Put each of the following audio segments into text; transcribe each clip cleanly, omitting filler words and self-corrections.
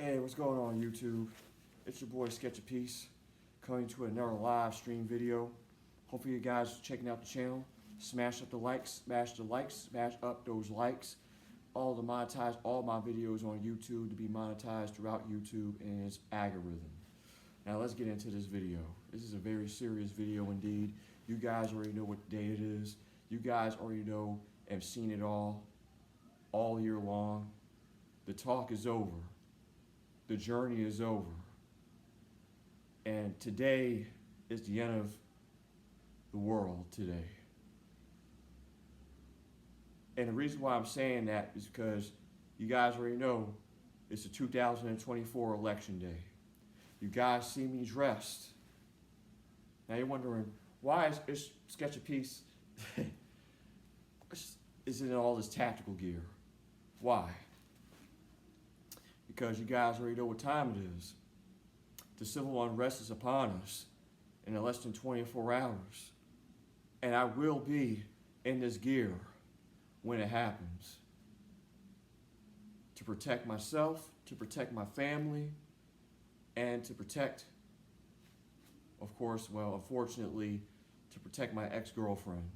Hey, what's going on YouTube? It's your boy Sketch a Peaze coming to another live stream video. Hopefully you guys are checking out the channel. Smash up the likes, smash up those likes. All to monetize all my videos on YouTube to be monetized throughout YouTube and its algorithm. Now let's get into this video. This is a very serious video indeed. You guys already know what day it is. You guys already know and have seen it all year long. The talk is over. The journey is over. And today is the end of the world today. And the reason why I'm saying that is because you guys already know it's the 2024 election day. You guys see me dressed. Now you're wondering, why is Sketch a Peaze is in all this tactical gear? Why? Because you guys already know what time it is. The civil unrest is upon us in less than 24 hours. And I will be in this gear when it happens. To protect myself, to protect my family, and to protect, of course, well, unfortunately, to protect my ex-girlfriend.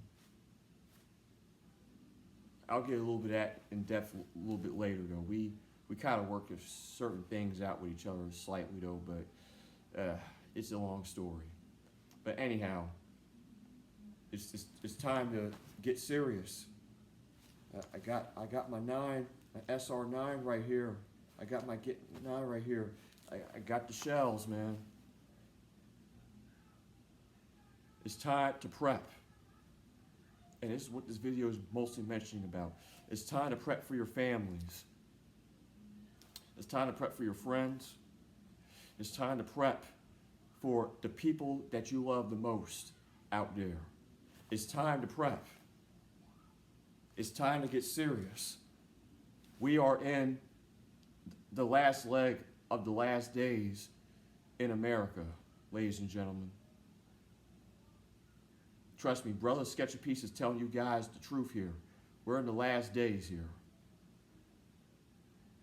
I'll get a little bit of that in depth a little bit later, though. We kind of work certain things out with each other slightly, though, but it's a long story. But anyhow, it's time to get serious. I got my SR9 right here. I got my 9 right here. I got the shells, man. It's time to prep. And this is what this video is mostly mentioning about. It's time to prep for your families. It's time to prep for your friends. It's time to prep for the people that you love the most out there. It's time to prep. It's time to get serious. We are in the last leg of the last days in America, ladies and gentlemen. Trust me, brother Sketch a Peaze is telling you guys the truth here. We're in the last days here.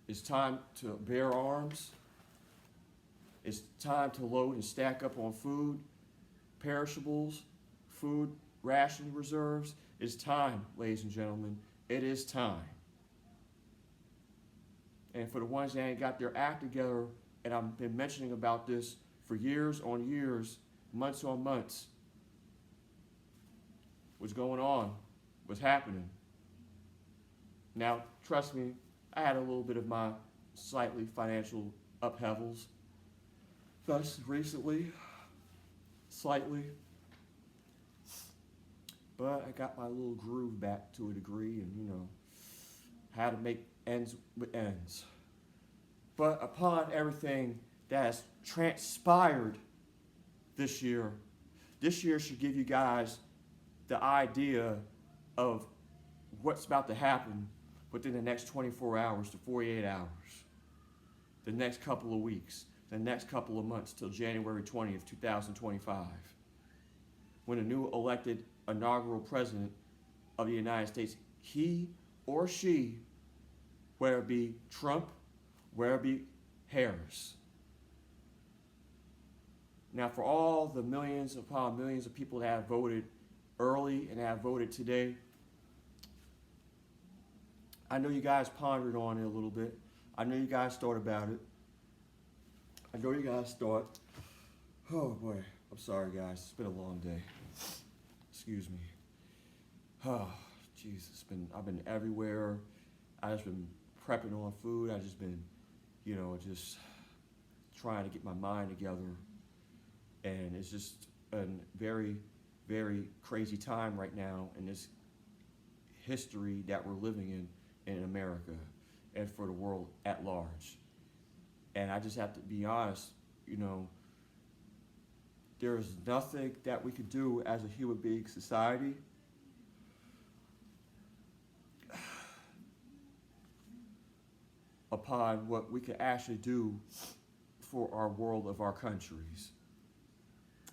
It's time to bear arms. It's time to load and stack up on food, perishables, food, ration reserves. It's time, ladies and gentlemen. It is time. And for the ones that ain't got their act together, and I've been mentioning about this for years on years, months on months, what's going on, what's happening. Now, trust me, I had a little bit of my slightly financial upheavals thus recently, slightly. But I got my little groove back to a degree and, you know, how to make ends with ends. But upon everything that has transpired this year should give you guys the idea of what's about to happen within the next 24 hours to 48 hours, the next couple of weeks, the next couple of months till January 20th, 2025, when a new elected inaugural president of the United States, he or she, whether it be Trump, whether it be Harris. Now, for all the millions upon millions of people that have voted early and have voted today, I know you guys pondered on it a little bit. I know you guys thought about it. I know you guys thought, oh boy, I'm sorry guys, it's been a long day. Excuse me. Oh, jeez, I've been everywhere. I've just been prepping on food. I've just been, you know, just trying to get my mind together. And it's just a very, very crazy time right now in this history that we're living in America and for the world at large. And I just have to be honest, you know, there is nothing that we could do as a human being society upon what we can actually do for our world of our countries.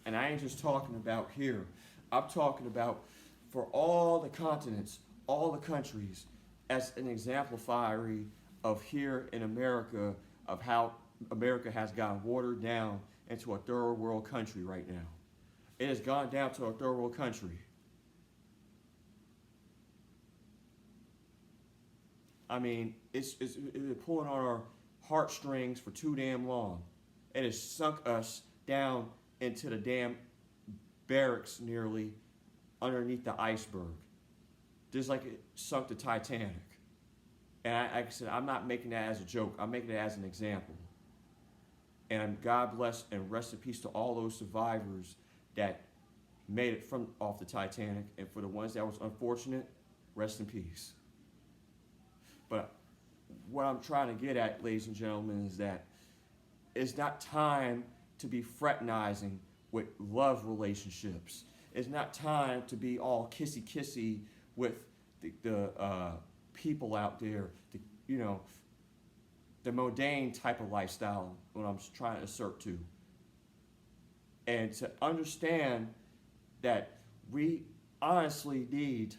And I ain't just talking about here. I'm talking about for all the continents, all the countries, as an exemplary of here in America, of how America has gotten watered down into a third world country right now. It has gone down to a third world country. I mean, it's pulling on our heartstrings for too damn long. It has sunk us down into the damn barracks nearly underneath the iceberg. Just like it sunk the Titanic. And like I said, I'm not making that as a joke. I'm making it as an example. And God bless and rest in peace to all those survivors that made it from off the Titanic. And for the ones that was unfortunate, rest in peace. But what I'm trying to get at, ladies and gentlemen, is that it's not time to be fraternizing with love relationships. It's not time to be all kissy-kissy with the people out there, the mundane type of lifestyle, what I'm trying to assert to. And to understand that we honestly need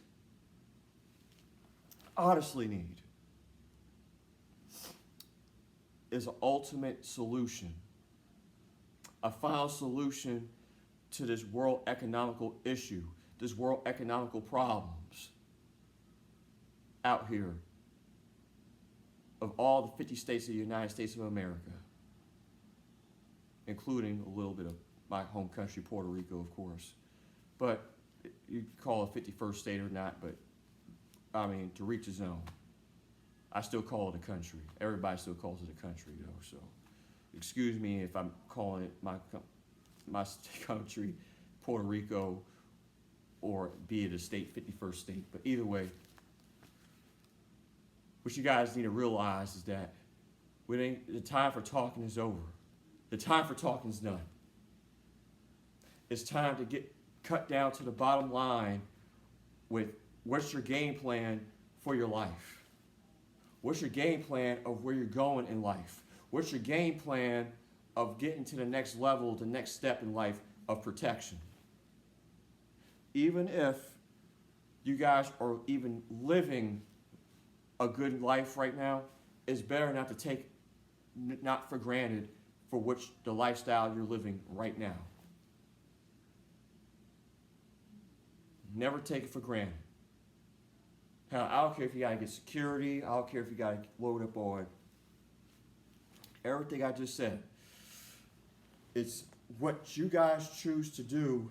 is an ultimate solution, a final solution to this world economical issue, this world economical problems out here of all the 50 states of the United States of America, including a little bit of my home country, Puerto Rico, of course. But you call it 51st state or not, but I mean, to reach his own. I still call it a country. Everybody still calls it a country, though. So, excuse me if I'm calling it my country, Puerto Rico, or be it a state, 51st state. But either way, what you guys need to realize is that the time for talking is over. The time for talking is done. It's time to get cut down to the bottom line with what's your game plan for your life. What's your game plan of where you're going in life? What's your game plan of getting to the next level, the next step in life of protection? Even if you guys are even living a good life right now, it's better not to take not for granted for which the lifestyle you're living right now. Never take it for granted. Hell, I don't care if you gotta get security. I don't care if you gotta load up on everything I just said. It's what you guys choose to do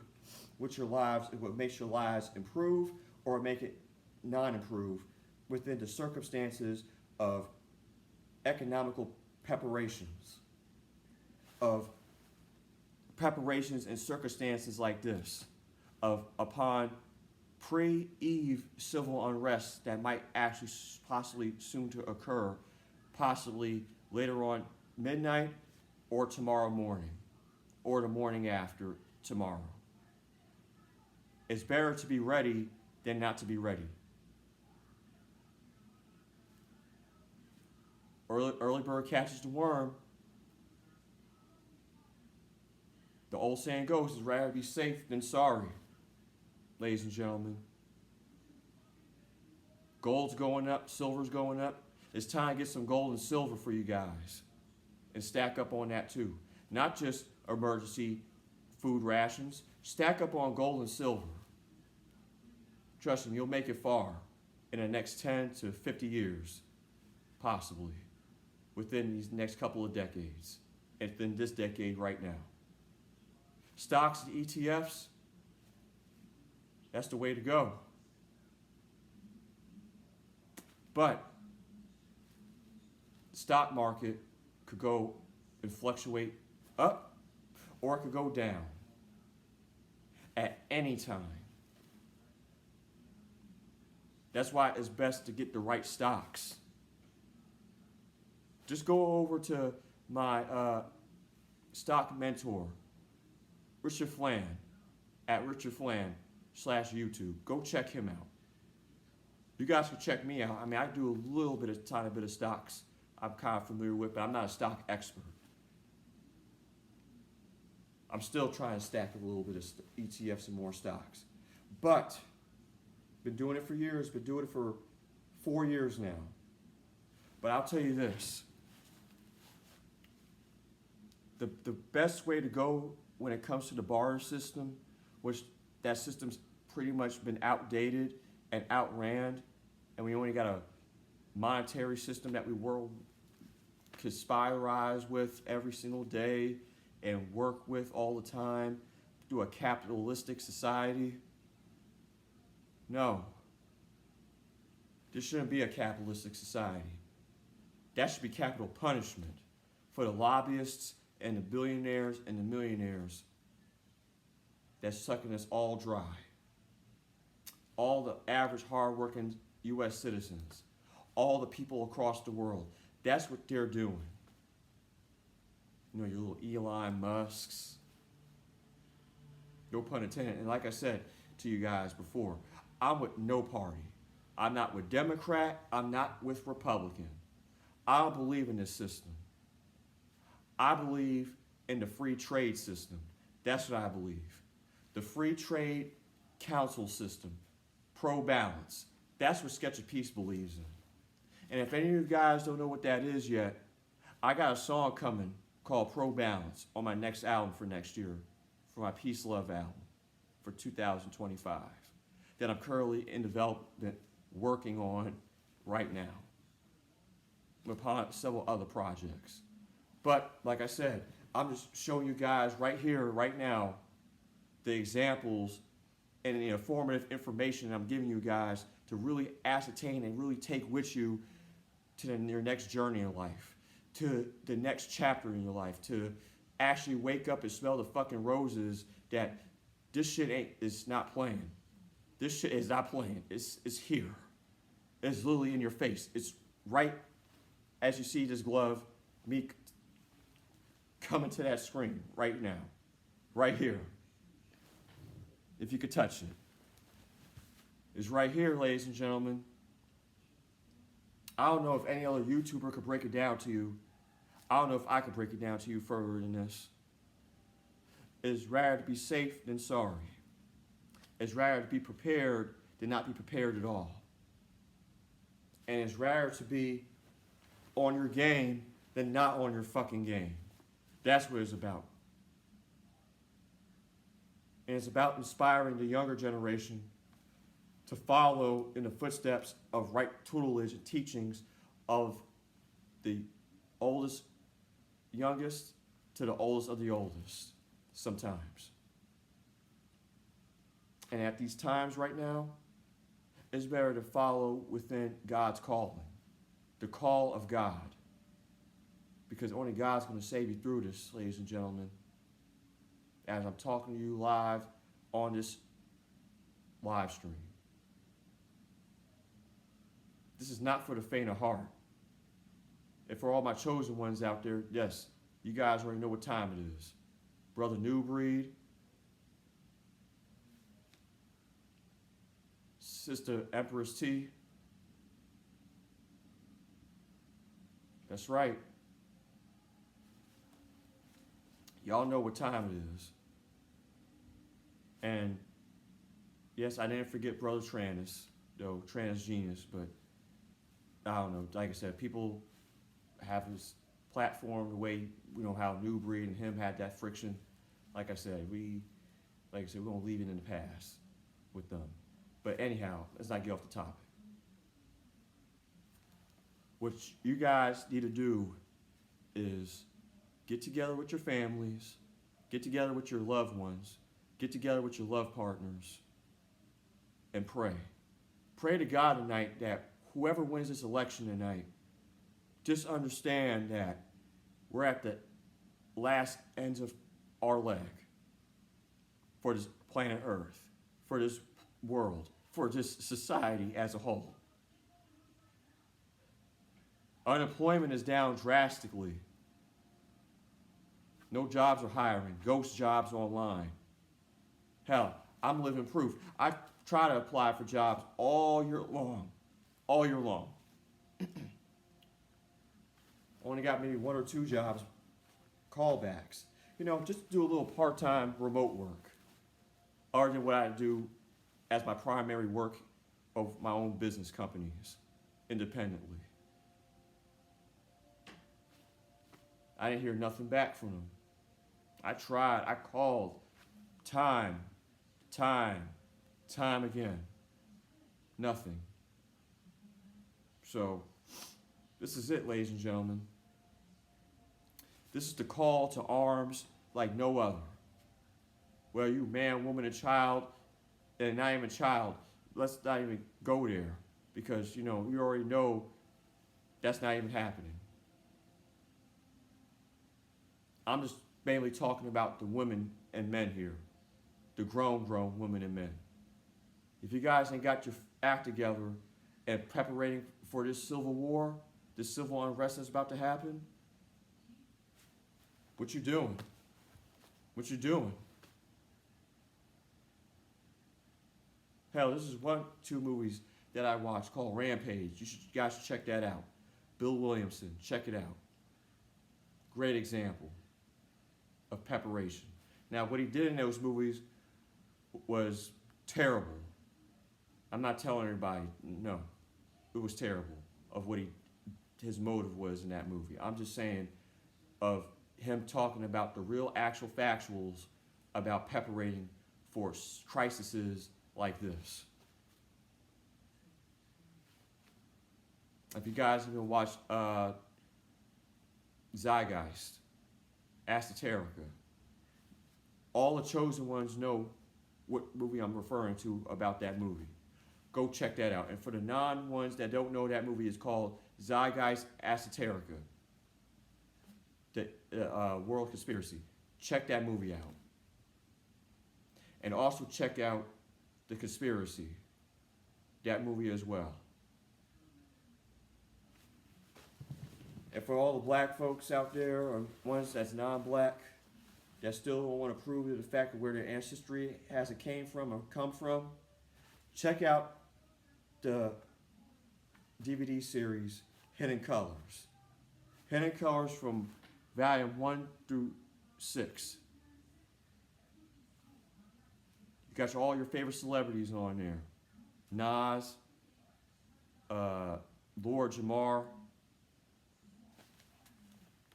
with your lives is what makes your lives improve or make it non-improve within the circumstances of economical preparations, and circumstances like this, of upon pre-eve civil unrest that might actually possibly soon to occur, possibly later on midnight or tomorrow morning or the morning after tomorrow. It's better to be ready than not to be ready. Early bird catches the worm. The old saying goes, it's rather be safe than sorry. Ladies and gentlemen, gold's going up, silver's going up. It's time to get some gold and silver for you guys and stack up on that too. Not just emergency food rations, stack up on gold and silver. Trust me, you'll make it far in the next 10 to 50 years, possibly, within these next couple of decades, and within this decade right now. Stocks and ETFs, that's the way to go. But the stock market could go and fluctuate up or it could go down at any time. That's why it's best to get the right stocks. Just go over to my stock mentor, Richard Flan, at Richard Flan /YouTube. Go check him out. You guys can check me out. I mean, I do a tiny bit of stocks I'm kind of familiar with, but I'm not a stock expert. I'm still trying to stack a little bit of ETFs and more stocks. But, been doing it for years, been doing it for 4 years now. But I'll tell you this. the best way to go when it comes to the barter system, which that system's pretty much been outdated and outran, and we only got a monetary system that we world conspirize with every single day and work with all the time through a capitalistic society. No. This shouldn't be a capitalistic society. That should be capital punishment for the lobbyists and the billionaires and the millionaires that's sucking us all dry. All the average hardworking U.S. citizens, all the people across the world, that's what they're doing. You know, your little Elon Musks. No pun intended. And like I said to you guys before, I'm with no party. I'm not with Democrat. I'm not with Republican. I don't believe in this system. I believe in the free trade system. That's what I believe. The free trade council system, pro-balance. That's what Sketch of Peace believes in. And if any of you guys don't know what that is yet, I got a song coming called Pro-Balance on my next album for next year, for my Peace Love album for 2025, that I'm currently in development working on right now, upon several other projects. But like I said, I'm just showing you guys right here, right now, the examples and the informative information I'm giving you guys to really ascertain and really take with you to your next journey in life, to the next chapter in your life, to actually wake up and smell the fucking roses that this shit is not playing. This shit is not playing. It's here. It's literally in your face. It's right as you see this glove, me coming to that screen right now, right here. If you could touch it. It's right here, ladies and gentlemen. I don't know if any other YouTuber could break it down to you. I don't know if I could break it down to you further than this. It's rather to be safe than sorry. It's rather to be prepared than not be prepared at all. And it's rather to be on your game than not on your fucking game. That's what it's about. And it's about inspiring the younger generation to follow in the footsteps of right tutelage and teachings of the oldest, youngest to the oldest of the oldest sometimes. And at these times right now, it's better to follow within God's calling, the call of God. Because only God's going to save you through this, ladies and gentlemen. As I'm talking to you live on this live stream. This is not for the faint of heart. And for all my chosen ones out there, yes, you guys already know what time it is. Brother New Breed, Sister Empress T. That's right. Y'all know what time it is. And yes, I didn't forget Brother Trans, though, Trans Genius, but I don't know, like I said, people have his platform the way, you know, how New Breed and him had that friction. Like I said, we're gonna leave it in the past with them. But anyhow, let's not get off the topic. What you guys need to do is get together with your families, get together with your loved ones, get together with your love partners, and pray. Pray to God tonight that whoever wins this election tonight, just understand that we're at the last ends of our leg for this planet Earth, for this world, for this society as a whole. Unemployment is down drastically. No jobs are hiring. Ghost jobs online. Hell, I'm living proof. I try to apply for jobs all year long. All year long. Only got maybe 1 or 2 jobs, callbacks. You know, just do a little part-time remote work. Other than what I do as my primary work of my own business companies, independently. I didn't hear nothing back from them. I tried. I called time, time, time again. Nothing. So, this is it, ladies and gentlemen. This is the call to arms like no other. Whether you man, woman, and child, and not even a child, let's not even go there. Because, you already know that's not even happening. I'm just mainly talking about the women and men here. The grown women and men. If you guys ain't got your act together and preparing for this civil war, this civil unrest that's about to happen, what you doing? What you doing? Hell, this is two movies that I watched called Rampage. You guys should check that out. Bill Williamson, check it out. Great example of preparation. Now, what he did in those movies was terrible. I'm not telling everybody, no. It was terrible of what his motive was in that movie. I'm just saying of him talking about the real actual factuals about preparating for crises like this. If you guys even watched Zeitgeist, Esoterica, all the chosen ones know what movie I'm referring to about that movie. Go check that out. And for the non-ones that don't know, that movie is called Zeitgeist Esoterica, the World Conspiracy. Check that movie out. And also check out The Conspiracy, that movie as well. And for all the black folks out there, or ones that's non-black, that still don't want to prove to the fact of where their ancestry has it came from or come from, check out the DVD series Hidden Colors. Hidden Colors from volume 1 through 6. You got all your favorite celebrities on there. Nas, Lord Jamar,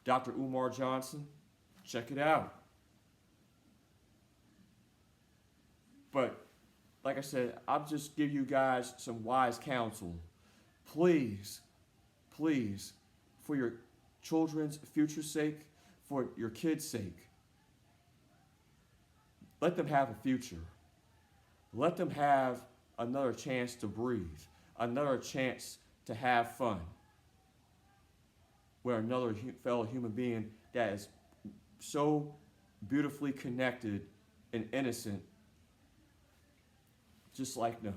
Dr. Umar Johnson. Check it out. But, like I said, I'll just give you guys some wise counsel. Please, please, for your children's future's sake, for your kids' sake, let them have a future. Let them have another chance to breathe, another chance to have fun, where another fellow human being that is so beautifully connected and innocent, just like them.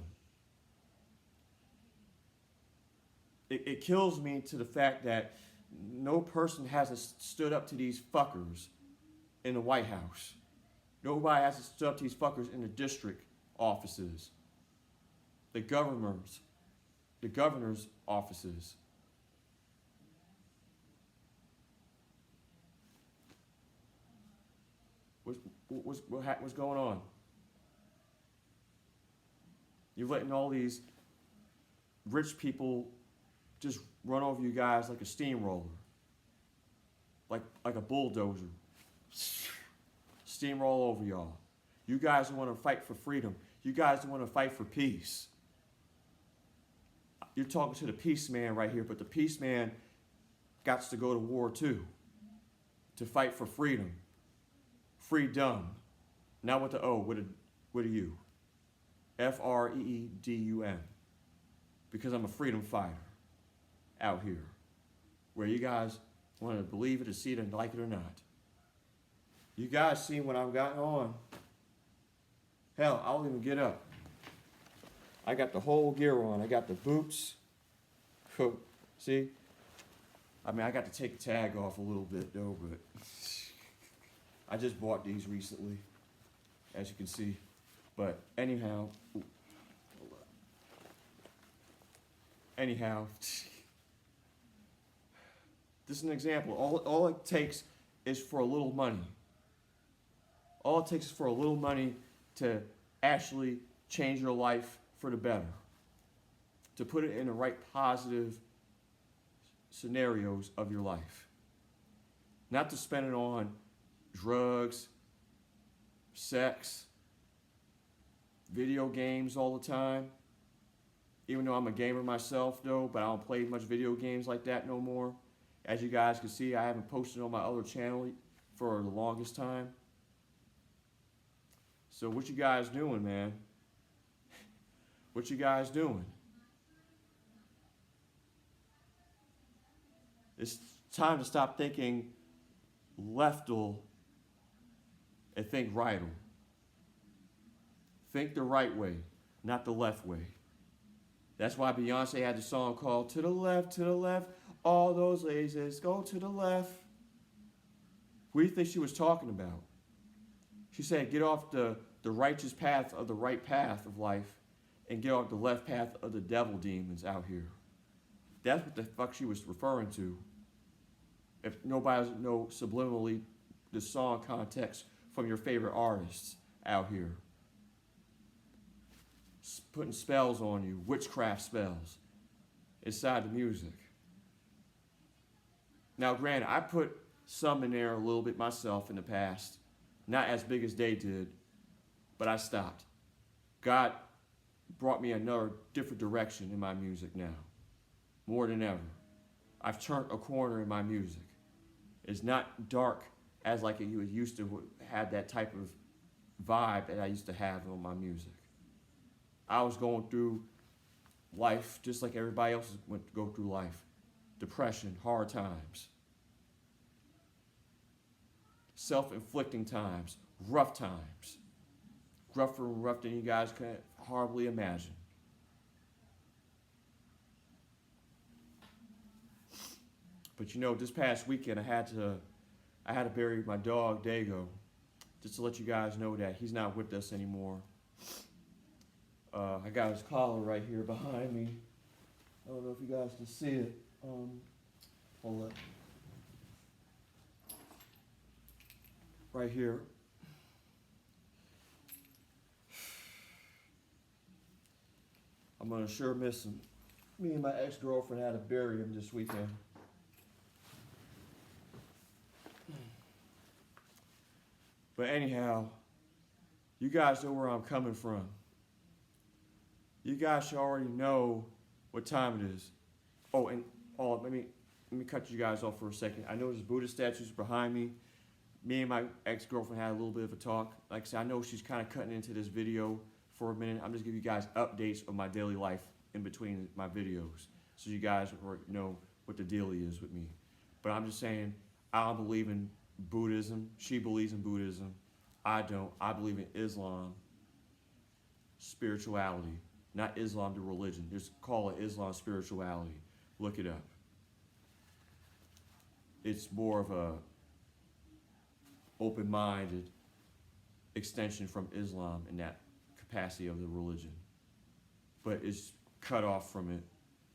It kills me to the fact that no person hasn't stood up to these fuckers in the White House. Nobody hasn't stood up to these fuckers in the district offices, the governor's offices. What's going on? You're letting all these rich people just run over you guys like a steamroller, like a bulldozer, steamroll over y'all. You guys want to fight for freedom. You guys want to fight for peace. You're talking to the peace man right here, but the peace man got to go to war too, to fight for freedom. Freedom. Not with the O, with a U. Freedum. Because I'm a freedom fighter out here. Where you guys want to believe it or see it and like it or not. You guys see what I've got on. Hell, I'll even get up. I got the whole gear on. I got the boots. See? I mean, I got to take the tag off a little bit though, but I just bought these recently, as you can see. But anyhow, this is an example. All it takes is for a little money. All it takes is for a little money to actually change your life for the better. To put it in the right positive scenarios of your life. Not to spend it on drugs, sex, video games all the time. Even though I'm a gamer myself though, but I don't play much video games like that no more. As you guys can see, I haven't posted on my other channel for the longest time. So what you guys doing, man? What you guys doing? It's time to stop thinking leftal and think rightal. Think the right way, not the left way. That's why Beyonce had the song called to the left, all those ladies go to the left. What do you think she was talking about? She said, get off the righteous path of the right path of life and get off the left path of the devil demons out here. That's what the fuck she was referring to. If nobody knows subliminally the song context from your favorite artists out here. Putting spells on you, witchcraft spells inside the music. Now granted, I put some in there a little bit myself in the past. Not as big as they did, but I stopped. God brought me another different direction in my music now. More than ever. I've turned a corner in my music. It's not dark as like it used to have that type of vibe that I used to have on my music. I was going through life just like everybody else went to go through life. Depression, hard times. Self-inflicting times, rough times. Rougher and rough than you guys can hardly imagine. But you know, this past weekend I had to bury my dog Dago. Just to let you guys know that he's not with us anymore. I got his collar right here behind me. I don't know if you guys can see it. Hold up. Right here. I'm gonna sure miss him. Me and my ex-girlfriend had to bury him this weekend. But anyhow, you guys know where I'm coming from. You guys should already know what time it is. Oh, and let me cut you guys off for a second. I know there's Buddha statues behind me. Me and my ex-girlfriend had a little bit of a talk. Like I said, I know she's kind of cutting into this video for a minute. I'm just giving you guys updates of my daily life in between my videos, so you guys know what the dealie is with me. But I'm just saying, I don't believe in Buddhism. She believes in Buddhism. I don't. I believe in Islam, spirituality. Not Islam, the religion. Just call it Islam spirituality. Look it up. It's more of a open-minded extension from Islam in that capacity of the religion. But it's cut off from it,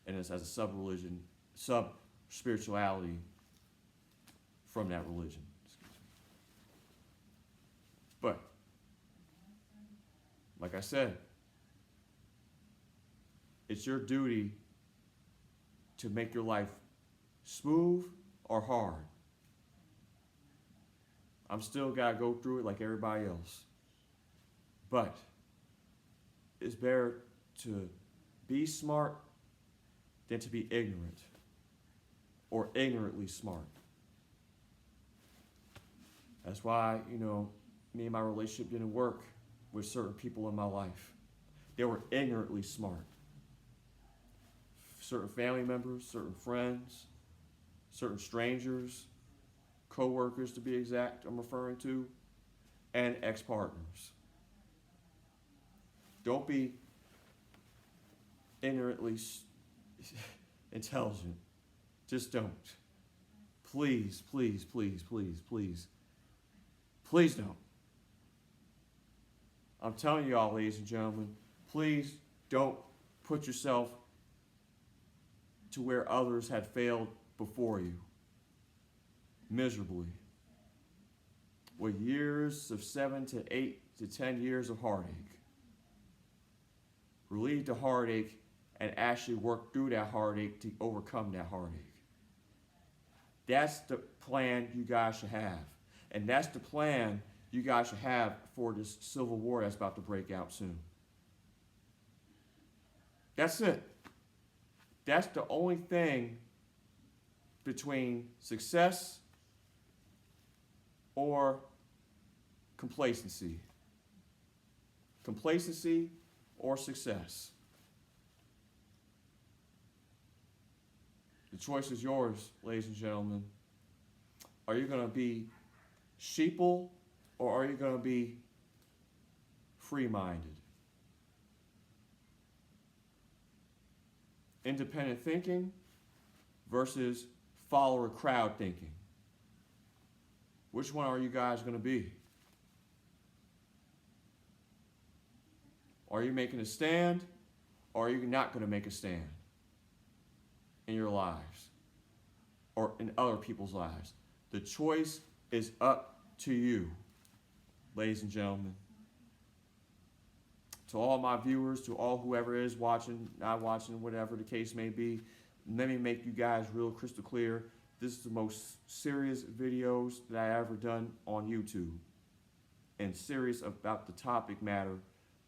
and it's as a sub-religion, sub-spirituality from that religion. But, like I said, it's your duty to make your life smooth or hard. I'm still gotta go through it like everybody else. But it's better to be smart than to be ignorant or ignorantly smart. That's why, me and my relationship didn't work with certain people in my life. They were ignorantly smart. Certain family members, certain friends, certain strangers, co-workers to be exact, I'm referring to, and ex-partners. Don't be ignorantly intelligent. Just don't. Please, please, please, please, please. Please don't. I'm telling you all, ladies and gentlemen, please don't put yourself to where others had failed before you, miserably, with years of 7 to 8 to 10 years of heartache. Relieve the heartache and actually work through that heartache to overcome that heartache. That's the plan you guys should have. And that's the plan you guys should have for this civil war that's about to break out soon. That's it. That's the only thing between success or complacency. Complacency or success. The choice is yours, ladies and gentlemen. Are you going to be sheeple or are you going to be free-minded? Independent thinking versus follower crowd thinking. Which one are you guys going to be? Are you making a stand or are you not going to make a stand in your lives or in other people's lives? The choice is up to you, ladies and gentlemen. To all my viewers, to all whoever is watching, not watching, whatever the case may be, let me make you guys real crystal clear. This is the most serious videos that I ever done on YouTube. And serious about the topic matter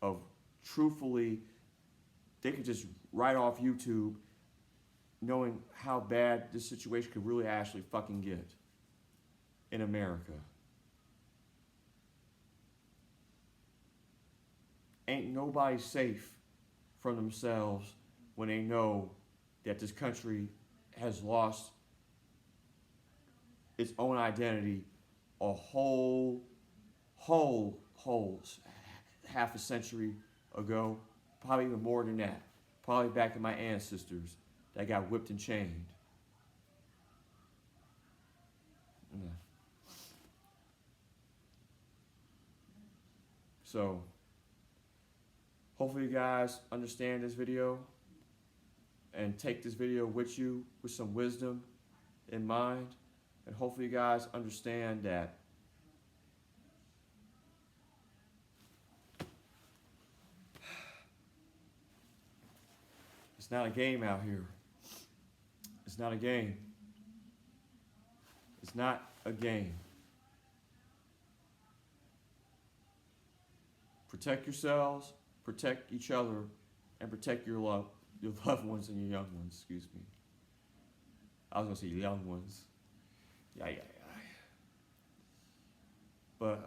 of truthfully, they could just write off YouTube knowing how bad this situation could really actually fucking get in America. Ain't nobody safe from themselves when they know that this country has lost its own identity a whole half a century ago, probably even more than that. Probably back to my ancestors that got whipped and chained. Yeah. So, hopefully you guys understand this video and take this video with you with some wisdom in mind. And hopefully you guys understand that it's not a game out here. It's not a game. It's not a game. Protect yourselves, protect each other, and protect your loved ones and your young ones, excuse me. I was gonna say young ones. Yeah. But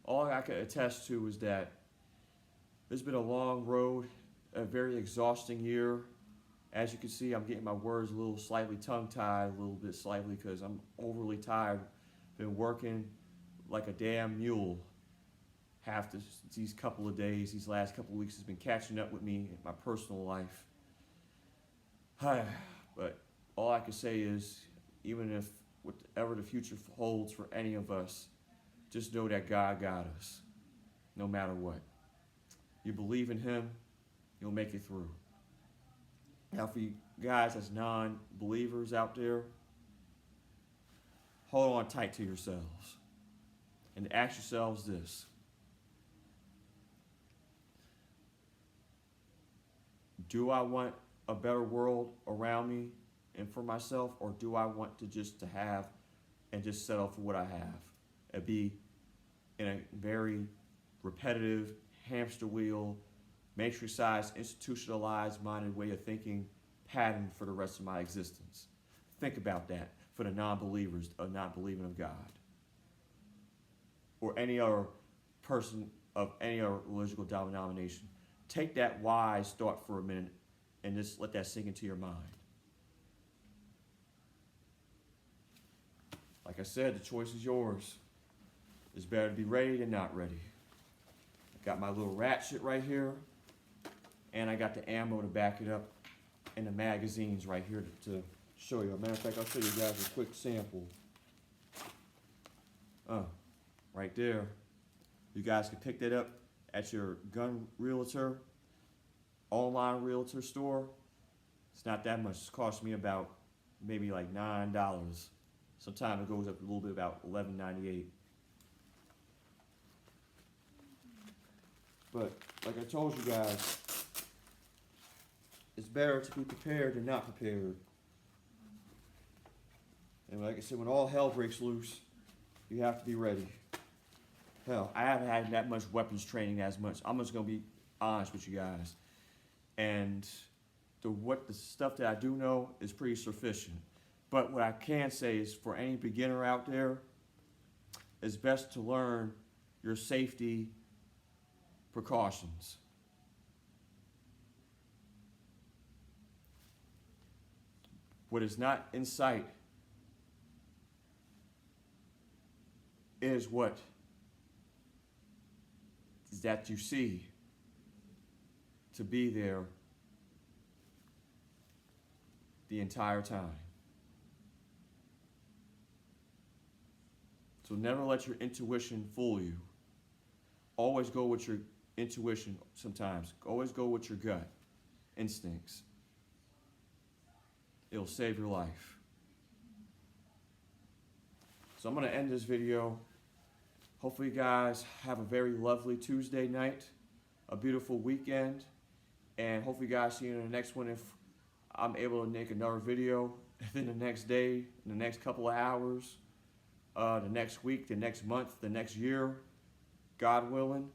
all I can attest to is that it's been a long road, a very exhausting year. As you can see, I'm getting my words a little slightly tongue-tied, a little bit slightly, because I'm overly tired. Been working like a damn mule these couple of days, these last couple of weeks has been catching up with me in my personal life. But all I can say is, even if whatever the future holds for any of us, just know that God got us, no matter what. You believe in Him, you'll make it through. Now for you guys as non-believers out there, hold on tight to yourselves and ask yourselves this. Do I want a better world around me and for myself, or do I want to have and just settle for what I have and be in a very repetitive hamster wheel, matrixized, institutionalized minded way of thinking pattern for the rest of my existence? Think about that for the non-believers of not believing of God or any other person of any other religious denomination. Take that wise thought for a minute and just let that sink into your mind. Like I said, the choice is yours. It's better to be ready than not ready. I got my little ratchet right here, and I got the ammo to back it up, and the magazines right here to show you. As a matter of fact, I'll show you guys a quick sample. Right there. You guys can pick that up at your gun realtor, online realtor store. It's not that much. It's cost me about maybe like $9. Sometimes it goes up a little bit, about $11.98. But like I told you guys, it's better to be prepared than not prepared. And like I said, when all hell breaks loose, you have to be ready. Hell, I haven't had that much weapons training as much. I'm just gonna be honest with you guys. And the stuff that I do know is pretty sufficient. But what I can say is for any beginner out there, it's best to learn your safety precautions. What is not in sight is what is that you see to be there the entire time. So never let your intuition fool you. Always go with your intuition sometimes. Always go with your gut instincts. It'll save your life. So I'm going to end this video. Hopefully you guys have a very lovely Tuesday night, a beautiful weekend, and hopefully you guys see you in the next one if I'm able to make another video within the next day, in the next couple of hours, the next week, the next month, the next year, God willing.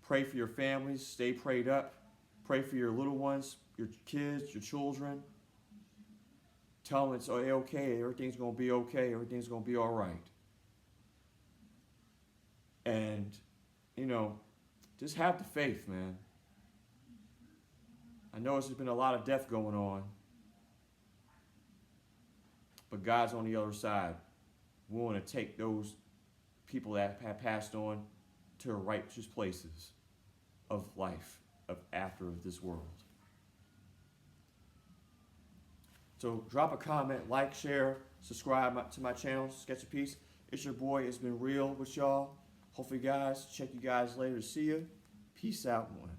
Pray for your families. Stay prayed up. Pray for your little ones, your kids, your children. Tell them it's okay. Everything's going to be okay. Everything's going to be all right. And, you know, just have the faith, man. I know there's been a lot of death going on, but God's on the other side. We want to take those people that have passed on to righteous places of life, of after this world. So drop a comment, like, share, subscribe to my channel, Sketch of Peace. It's your boy. It's been real with y'all. Hopefully, guys, check you guys later. See you. Peace out, one.